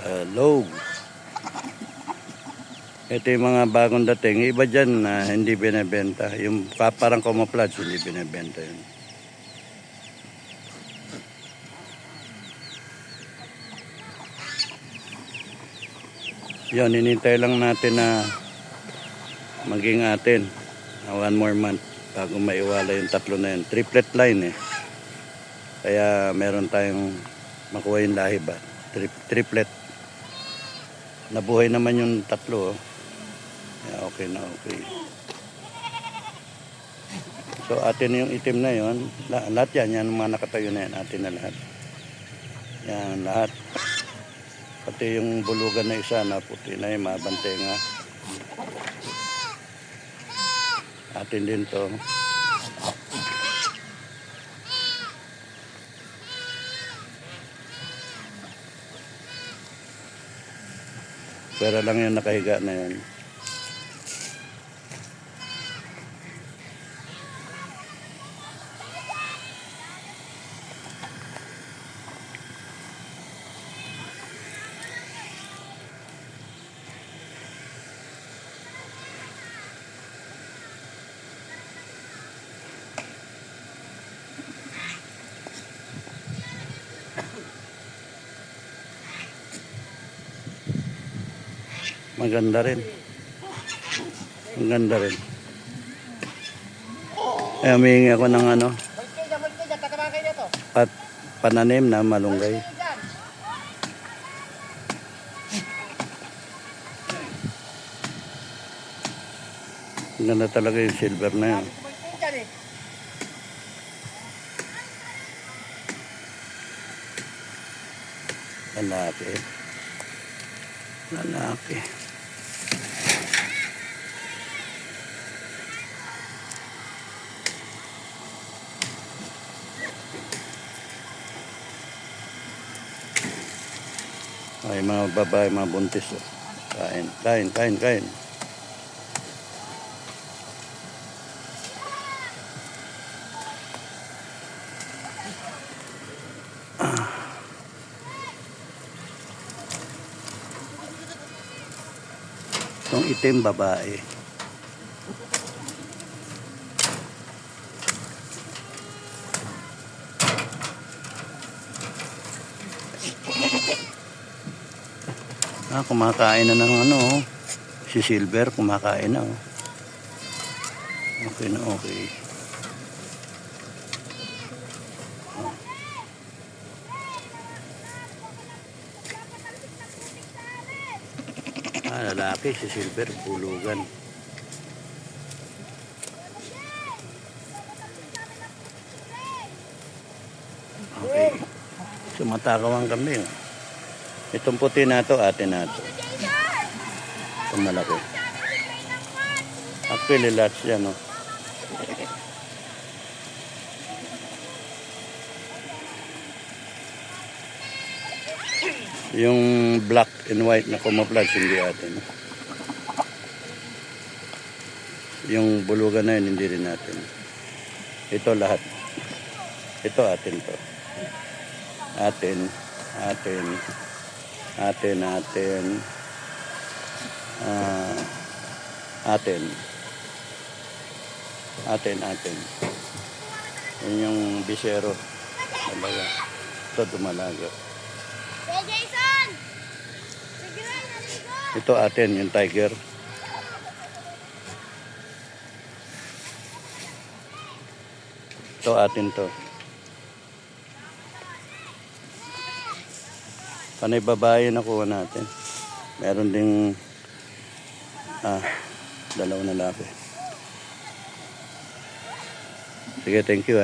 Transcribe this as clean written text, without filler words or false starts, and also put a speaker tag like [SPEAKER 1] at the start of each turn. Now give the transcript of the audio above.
[SPEAKER 1] Hello. Ito yung mga bagong dating. Iba dyan na hindi binibenta. Yung parang camouflage, hindi binibenta yun. Yun, hinintay lang natin na maging atin. 1 more month bago maiwala yung tatlo na yun. Triplet line eh. Kaya meron tayong makuha yung lahi ba. Triplet. Nabuhay naman yung tatlo. Oh. Yeah, okay na okay. So atin yung itim na yon. Lahat yan mga nakatayo na yan. Atin na lahat. Yan lahat. Pati yung bulugan na isa na puti na yung mabante nga. Atin din to. Pero lang yung nakahiga na yan. Maganda rin. Maganda rin. Ay, humihingi ako ng ano. Pananim na malunggay. Ganda talaga yung silver na yun. Lalaki. Lalaki. Ay, mga babae, mga buntis. Oh. Kain, kain, kain, kain. Itong itim babae. Kumakain na ng ano, si Silver kumakain na. Okay na okay. Lalaki si Silver, bulugan. Okay. Sumatakawan kami. Itong puti na to, atin na to. Itong malaki. Actually, lots yan, no? Yung black and white na camouflage, hindi atin. Yung bulugan na yun, hindi rin natin. Ito lahat. Ito atin to. Atin. Atin. Atin. Atin. Yan yung bisero. Talaga. Ito dumalaga.
[SPEAKER 2] Jason!
[SPEAKER 1] Ito atin, yung tiger. Ito atin to. Panay babae nakuha natin. Meron ding dalawang lalaki. Sige, thank you